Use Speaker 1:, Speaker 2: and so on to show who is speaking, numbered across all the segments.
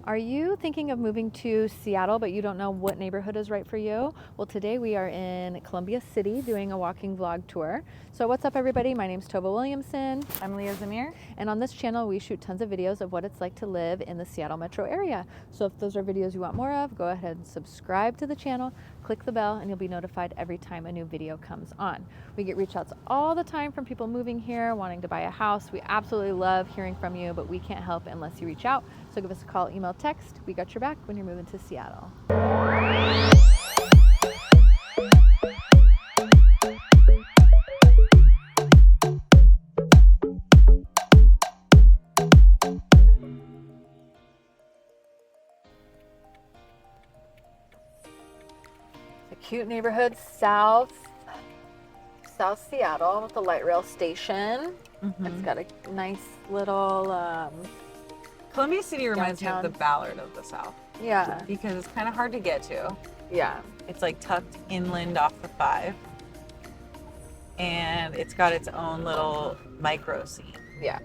Speaker 1: Are you thinking of moving to Seattle, but you don't know what neighborhood is right for you? Well, today we are in Columbia City doing a walking vlog tour. So what's up, everybody? My name's Tova Williamson.
Speaker 2: I'm Leah Zamir.
Speaker 1: And on this channel, we shoot tons of videos of what it's like to live in the Seattle metro area. So if those are videos you want more of, go ahead and subscribe to the channel, click the bell, and you'll be notified every time a new video comes on. We get reach outs all the time from people moving here, wanting to buy a house. We absolutely love hearing from you, but we can't help unless you reach out. So give us a call, email, text. We got your back when you're moving to Seattle. A cute neighborhood, South Seattle with the light rail station. It's got a nice little
Speaker 2: Columbia City reminds me
Speaker 1: downtown.
Speaker 2: of the Ballard of the South.
Speaker 1: Yeah.
Speaker 2: Because it's kind of hard to get to.
Speaker 1: Yeah.
Speaker 2: It's like tucked inland off the 5. And it's got its own little micro scene.
Speaker 1: Yeah.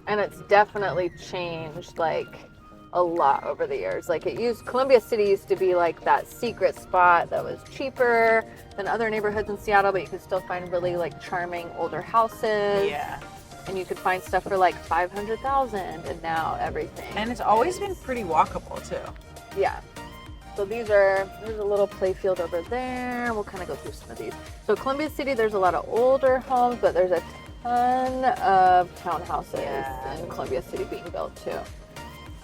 Speaker 1: And it's definitely changed like a lot over the years. Like Columbia City used to be like that secret spot that was cheaper than other neighborhoods in Seattle, but you could still find really like charming older houses.
Speaker 2: Yeah.
Speaker 1: And you could find stuff for like $500,000, and now everything.
Speaker 2: And it's always been pretty walkable too.
Speaker 1: Yeah. So there's a little play field over there. We'll kind of go through some of these. So Columbia City, there's a lot of older homes, but there's a ton of townhouses in Columbia City being built too.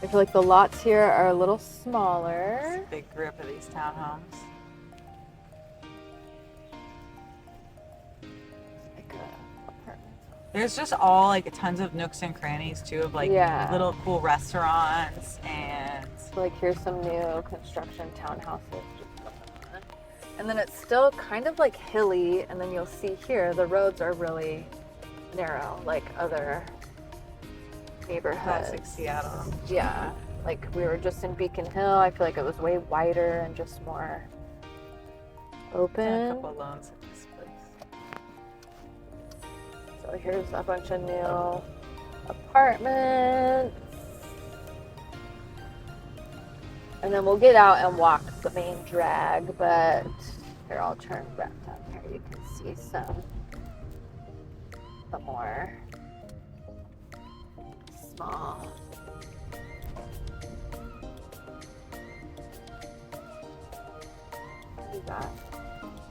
Speaker 1: I feel like the lots here are a little smaller.
Speaker 2: It's a big grip of these townhomes.
Speaker 1: Like apartments.
Speaker 2: There's just all like tons of nooks and crannies too of like little cool restaurants and
Speaker 1: Like here's some new construction townhouses just going on. And then it's still kind of like hilly, and then you'll see here the roads are really narrow like other neighborhoods.
Speaker 2: classic Seattle.
Speaker 1: Yeah, like we were just in Beacon Hill. I feel like it was way wider and just more open.
Speaker 2: A couple of loans at this place.
Speaker 1: So here's a bunch of new apartments. And then we'll get out and walk the main drag, but here I'll turn back down here. You can see some more small. We got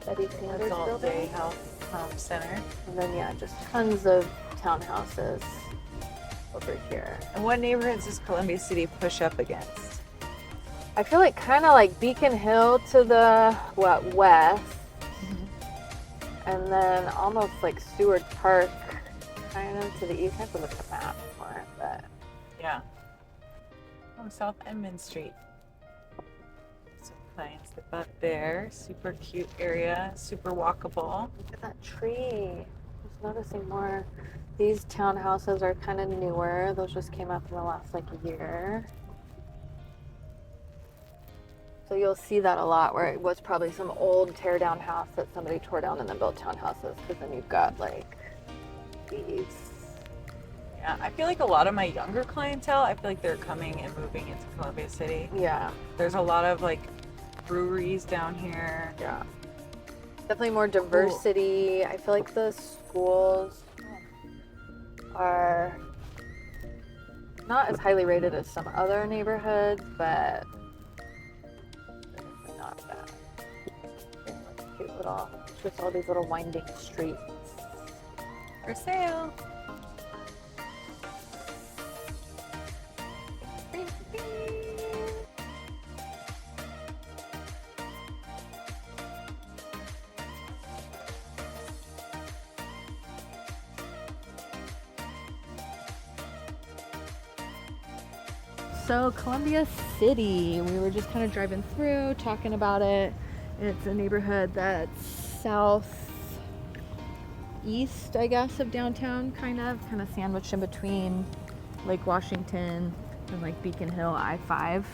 Speaker 1: Betty Sanders
Speaker 2: That's all
Speaker 1: building.
Speaker 2: day health center.
Speaker 1: And then just tons of townhouses over here.
Speaker 2: And what neighborhoods does Columbia City push up against?
Speaker 1: I feel like kind of like Beacon Hill to the west, and then almost like Seward Park kind of to the east. I have to look at the map for it, but
Speaker 2: Yeah. Oh, South Edmund Street. Some clients live up there. Super cute area. Super walkable.
Speaker 1: look at that tree. Just noticing more. These townhouses are kind of newer. Those just came up in the last like year. So you'll see that a lot, where it was probably some old tear down house that somebody tore down and then built townhouses, because then you've got like these.
Speaker 2: Yeah, I feel like a lot of my younger clientele, I feel like they're coming and moving into Columbia City.
Speaker 1: Yeah.
Speaker 2: There's a lot of like breweries down here.
Speaker 1: Yeah. Definitely more diversity. I feel like the schools are not as highly rated as some other neighborhoods, but they're not bad. Cute little, just all these little winding streets.
Speaker 2: For sale.
Speaker 1: So Columbia City, we were just kind of driving through, talking about it. It's a neighborhood that's southeast, I guess, of downtown, kind of sandwiched in between Lake Washington and like Beacon Hill, I-5.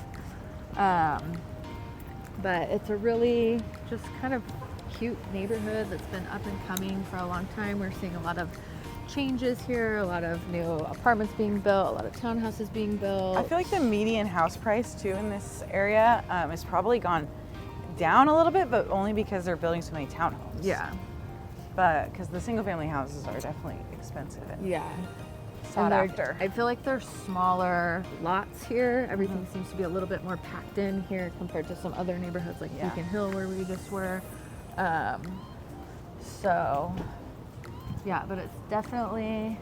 Speaker 1: But it's a really just kind of cute neighborhood that's been up and coming for a long time. We're seeing a lot of changes here, a lot of new apartments being built, a lot of townhouses being built.
Speaker 2: I feel like the median house price too in this area has probably gone down a little bit, but only because they're building so many townhomes.
Speaker 1: Yeah.
Speaker 2: But because the single family houses are definitely expensive and
Speaker 1: Yeah.
Speaker 2: sought after.
Speaker 1: I feel like there's smaller lots here. Everything seems to be a little bit more packed in here compared to some other neighborhoods like Beacon Hill where we just were. So, yeah, but it's definitely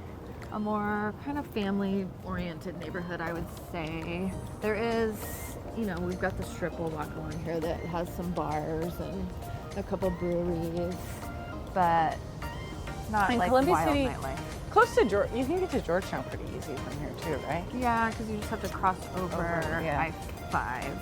Speaker 1: a more kind of family-oriented neighborhood, I would say. There is, you know, we've got the strip we'll walk along here that has some bars and a couple breweries, but not
Speaker 2: And
Speaker 1: like
Speaker 2: Columbia
Speaker 1: wild
Speaker 2: City,
Speaker 1: nightlife.
Speaker 2: close to you can get to Georgetown pretty easy from here too, right?
Speaker 1: Yeah, because you just have to cross over
Speaker 2: yeah.
Speaker 1: I-5.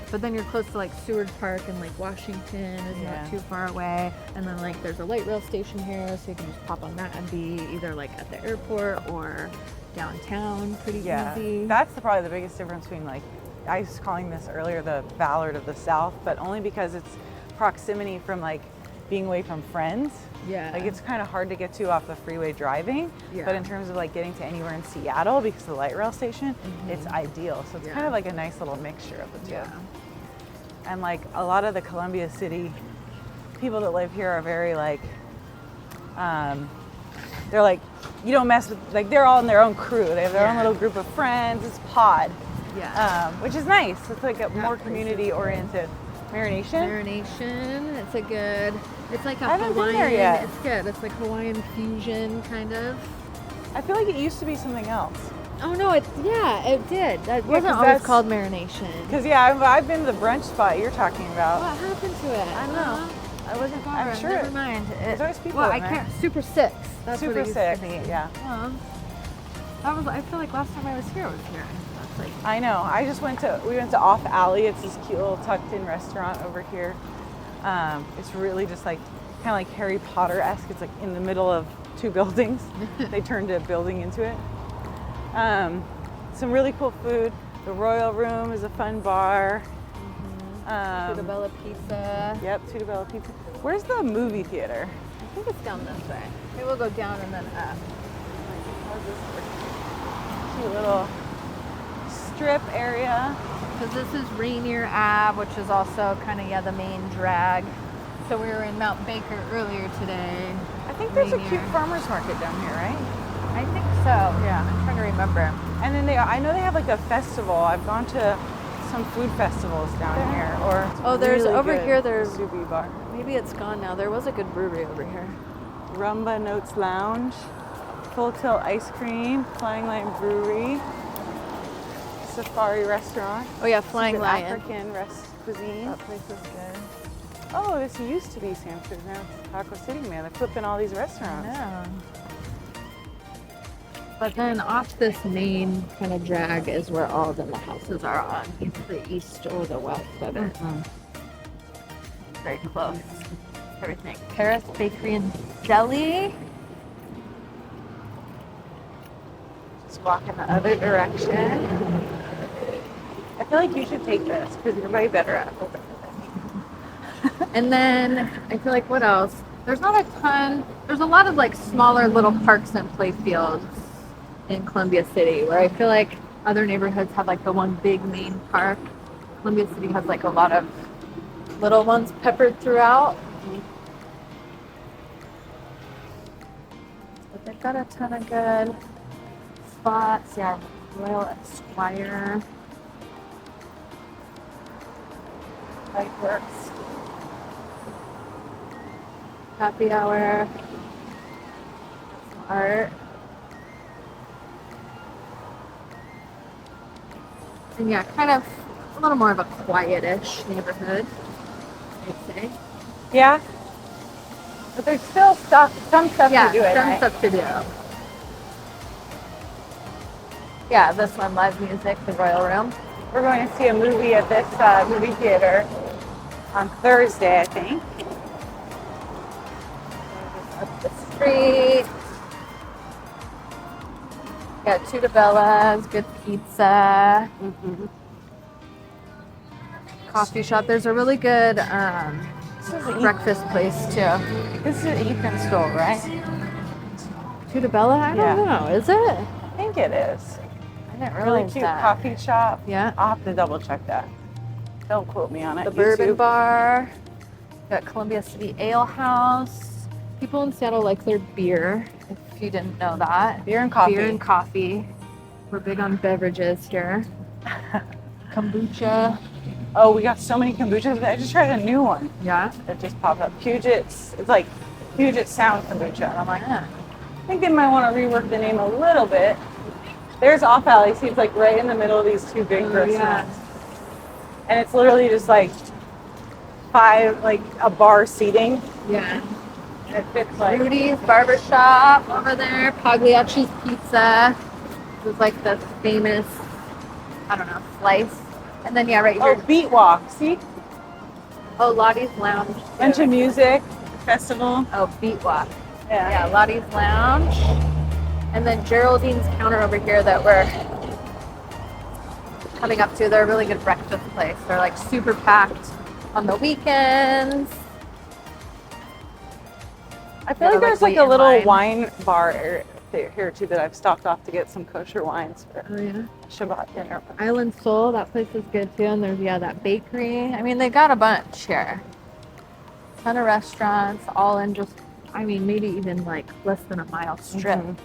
Speaker 1: But then you're close to like Seward Park and Lake Washington is not too far away. And then like there's a light rail station here, so you can just pop on that and be either like at the airport or downtown pretty easy.
Speaker 2: That's probably the biggest difference between, like, I was calling this earlier the Ballard of the South, but only because it's proximity from like being away from friends.
Speaker 1: Yeah.
Speaker 2: Like it's kind of hard to get to off the freeway driving, but in terms of like getting to anywhere in Seattle because of the light rail station, it's ideal. So it's kind of like a nice little mixture of the two.
Speaker 1: Yeah.
Speaker 2: And like a lot of the Columbia City people that live here are very like, they're like, you don't mess with, like they're all in their own crew. They have their own little group of friends. It's pod, which is nice. It's like a more community oriented. Marination?
Speaker 1: It's like a
Speaker 2: I haven't
Speaker 1: Hawaiian,
Speaker 2: been there yet.
Speaker 1: It's good. It's like Hawaiian fusion kind of.
Speaker 2: I feel like it used to be something else.
Speaker 1: Oh no, it did. That wasn't always called marination.
Speaker 2: Because I've been to the brunch spot you're talking about.
Speaker 1: What happened to it?
Speaker 2: I don't know.
Speaker 1: I wasn't far.
Speaker 2: I'm sure.
Speaker 1: Never mind.
Speaker 2: There's always people
Speaker 1: Well,
Speaker 2: in
Speaker 1: I
Speaker 2: there.
Speaker 1: can't. Super Six. That's
Speaker 2: Super
Speaker 1: what it used
Speaker 2: Six,
Speaker 1: to be.
Speaker 2: yeah.
Speaker 1: That was. I feel like last time I was here, it was here. That's like.
Speaker 2: I know. We went to Off Alley. It's this cute little tucked in restaurant over here. It's really just like kind of like Harry Potter-esque. It's like in the middle of two buildings. They turned a building into it. Some really cool food. The Royal Room is a fun bar.
Speaker 1: Tutabella Pizza.
Speaker 2: Yep, Tutabella Pizza. Where's the movie theater?
Speaker 1: I think it's down this way. Maybe we'll go down and then up.
Speaker 2: Cute little strip area.
Speaker 1: Because this is Rainier Ave, which is also kind of, the main drag. So we were in Mount Baker earlier today.
Speaker 2: I think there's a cute farmer's market down here, right?
Speaker 1: I think so. Yeah, I'm trying to remember.
Speaker 2: And then I know they have like a festival. I've gone to some food festivals down here. Or
Speaker 1: there's
Speaker 2: really
Speaker 1: over
Speaker 2: good
Speaker 1: here. There's
Speaker 2: Zubi bar.
Speaker 1: maybe it's gone now. There was a good brewery over here.
Speaker 2: Rumba Notes Lounge, Full Tilt Ice Cream, Flying Lion Brewery, Safari Restaurant.
Speaker 1: Oh yeah, Flying Lion.
Speaker 2: African cuisine.
Speaker 1: That place is good.
Speaker 2: Oh, this used to be Sanford. Now it's Taco City, man. They're flipping all these restaurants.
Speaker 1: Yeah. But then off this main kind of drag is where all the houses are on either the east or the west of it. Very close. Everything. Paris Bakery and Deli. Just walk in the other direction.
Speaker 2: I feel like you should take this because you're way better at it.
Speaker 1: And then I feel like what else? There's not a ton. There's a lot of like smaller little parks and play fields in Columbia City, where I feel like other neighborhoods have like the one big main park. Columbia City has like a lot of little ones peppered throughout. But they've got a ton of good spots. Yeah, Royal Esquire. Lightworks. Happy hour. Some art. And yeah, kind of a little more of a quiet-ish neighborhood, I'd say.
Speaker 2: Yeah. But there's still some stuff to do.
Speaker 1: Some stuff to do. Yeah, this one, live music, the Royal Room.
Speaker 2: We're going to see a movie at this movie theater on Thursday, I think.
Speaker 1: Up the street. Got Tutabellas, good pizza. Coffee shop. There's a really good breakfast place too.
Speaker 2: This is Ethan's store, right?
Speaker 1: Tutabella? I
Speaker 2: Yeah.
Speaker 1: don't know. Is it?
Speaker 2: I think it is.
Speaker 1: I didn't
Speaker 2: Really
Speaker 1: realize
Speaker 2: cute
Speaker 1: that.
Speaker 2: coffee shop.
Speaker 1: Yeah.
Speaker 2: I'll have to double check that. Don't quote me on it.
Speaker 1: The Bourbon
Speaker 2: YouTube.
Speaker 1: Bar. Got Columbia City Ale House. People in Seattle like their beer, if you didn't know that.
Speaker 2: Beer and coffee.
Speaker 1: Beer and coffee. We're big on beverages here. Kombucha.
Speaker 2: Oh, we got so many kombuchas. I just tried a new one.
Speaker 1: Yeah.
Speaker 2: That just popped up. Puget's. It's like Puget Sound kombucha. And I'm like,
Speaker 1: Yeah.
Speaker 2: I think they might want to rework the name a little bit. There's Off Alley. See, it's like right in the middle of these two big restaurants. And it's literally just like a bar seating.
Speaker 1: Yeah.
Speaker 2: And it fits like
Speaker 1: Rudy's Barbershop over there. Pagliacci's Pizza. This is like the famous, I don't know, slice. And then, yeah, right
Speaker 2: oh,
Speaker 1: here.
Speaker 2: Beat Walk. See?
Speaker 1: Oh, Lottie's Lounge.
Speaker 2: Bunch of music, festival.
Speaker 1: Oh, Beat Walk.
Speaker 2: Yeah.
Speaker 1: Yeah, Lottie's Lounge. And then Geraldine's Counter over here that we're coming up to. They're a really good breakfast place. They're like super packed on the weekends.
Speaker 2: I feel like there's like a little wine bar here too that I've stopped off to get some kosher wines for
Speaker 1: Oh, yeah.
Speaker 2: Shabbat dinner.
Speaker 1: Island Soul, that place is good too. And there's, yeah, that bakery. I mean, they got a bunch here. Ton of restaurants, all in just, I mean, maybe even like less than a mile strip.
Speaker 2: Mhm.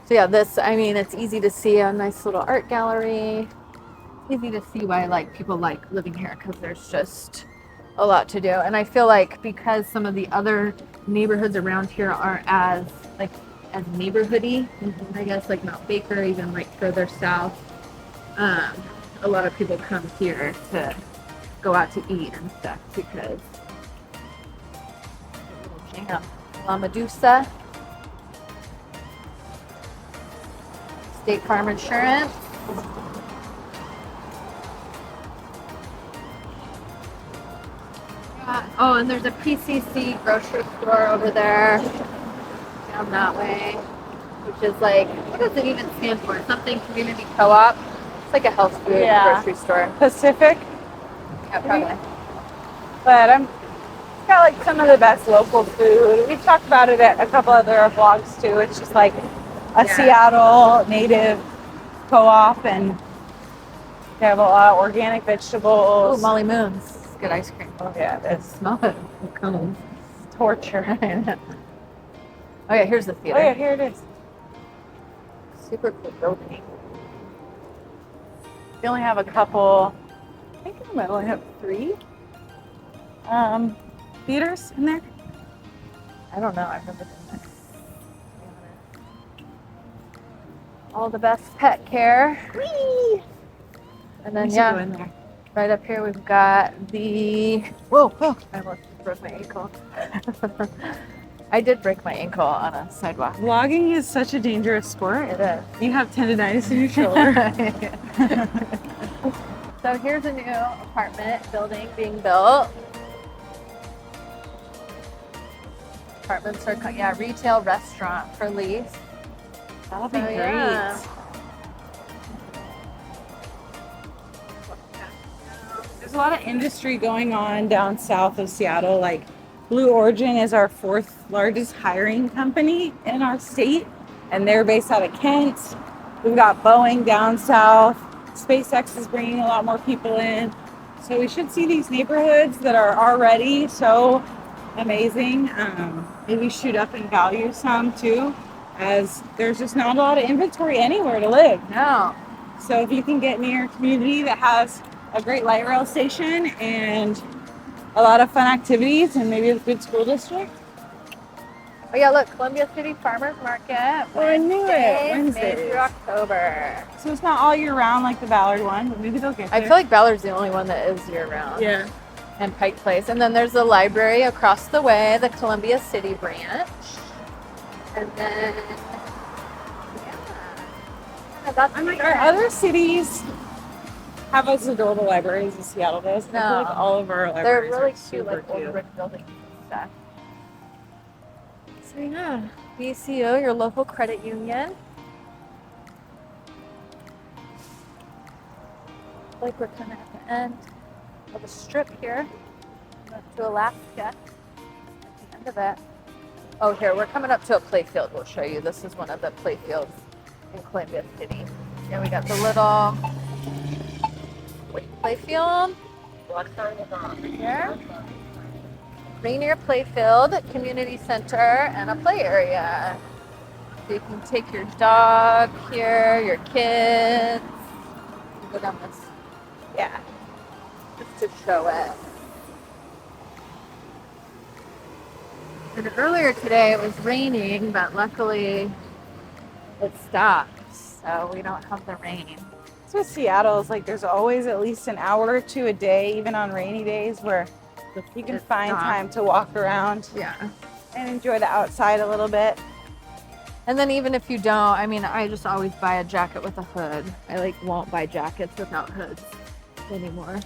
Speaker 1: So yeah, this, I mean, it's easy to see a nice little art gallery. Easy to see why like people like living here because there's just a lot to do. And I feel like because some of the other neighborhoods around here aren't as neighborhoody, I guess like Mount Baker, even like further south, a lot of people come here to go out to eat and stuff because jam. La Medusa, State Farm Insurance. Oh, and there's a PCC grocery store over there, down that way, which is like, what does it even stand for? Something community co-op. It's like a health food grocery store.
Speaker 2: Pacific.
Speaker 1: Yeah, probably.
Speaker 2: But it's got like some of the best local food. We've talked about it at a couple other vlogs too. It's just like a Seattle native co-op, and they have a lot of organic vegetables.
Speaker 1: Oh, Molly Moon's. Good ice cream.
Speaker 2: Oh yeah, it is.
Speaker 1: Smell it. It comes.
Speaker 2: Torture.
Speaker 1: Oh yeah, here's the theater.
Speaker 2: Oh yeah, here it is.
Speaker 1: Super cool building.
Speaker 2: We only have a couple. I think we might only have 3 theaters in there.
Speaker 1: I don't know. I've never been there. To be honest. All the best pet care. Whee! And then
Speaker 2: Go in there.
Speaker 1: right up here we've got the. Whoa! I almost broke my ankle. I did break my ankle on a sidewalk.
Speaker 2: Vlogging is such a dangerous sport.
Speaker 1: It is.
Speaker 2: You have tendonitis in your shoulder.
Speaker 1: So here's a new apartment building being built. Apartments are, retail restaurant for lease.
Speaker 2: That'll be great.
Speaker 1: Yeah.
Speaker 2: There's a lot of industry going on down south of Seattle. Like Blue Origin is our 4th largest hiring company in our state, and they're based out of Kent. We've got Boeing down south. SpaceX is bringing a lot more people in. So we should see these neighborhoods that are already so amazing. Maybe shoot up in value some too, as there's just not a lot of inventory anywhere to live.
Speaker 1: No.
Speaker 2: So if you can get near a community that has a great light rail station and a lot of fun activities and maybe a good school district.
Speaker 1: Oh yeah, look, Columbia City Farmers Market.
Speaker 2: Oh, I knew it.
Speaker 1: May
Speaker 2: Wednesdays.
Speaker 1: through October.
Speaker 2: So it's not all year round like the Ballard one, but maybe they'll get there.
Speaker 1: I feel like Ballard's the only one that is year round.
Speaker 2: Yeah.
Speaker 1: And Pike Place. And then there's the library across the way, the Columbia City branch. And then, that's
Speaker 2: I'm like, our other cities have as adorable libraries as Seattle does. I feel
Speaker 1: No.
Speaker 2: like all of our libraries
Speaker 1: they're really
Speaker 2: are
Speaker 1: cute,
Speaker 2: super
Speaker 1: like old
Speaker 2: cute.
Speaker 1: brick buildings and stuff. So yeah, BCO, your local credit union. Like we're kind of at the end of a strip here. Up to Alaska. At the end of it. Oh, here, we're coming up to a play field. We'll show you. This is one of the play fields in Columbia City. Yeah, we got the little play field here. Rainier Playfield Community Center and a play area. So you can take your dog here, your kids. Go down this. Yeah, just to show it. And earlier today it was raining, but luckily it stopped, so we don't have the rain.
Speaker 2: So with Seattle is like there's always at least an hour or two a day, even on rainy days, where you can find time to walk around.
Speaker 1: Yeah.
Speaker 2: And enjoy the outside a little bit.
Speaker 1: And then even if you don't, I mean, I just always buy a jacket with a hood. I like won't buy jackets without hoods anymore.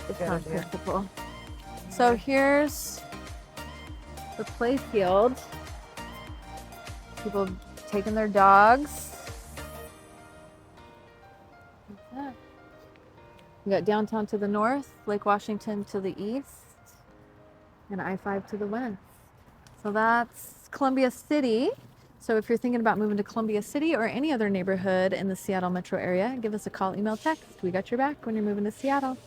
Speaker 1: It's not principle. So here's the play field. People taking their dogs. We got downtown to the north, Lake Washington to the east, and I-5 to the west. So that's Columbia City. So if you're thinking about moving to Columbia City or any other neighborhood in the Seattle metro area, give us a call, email, text. We got your back when you're moving to Seattle.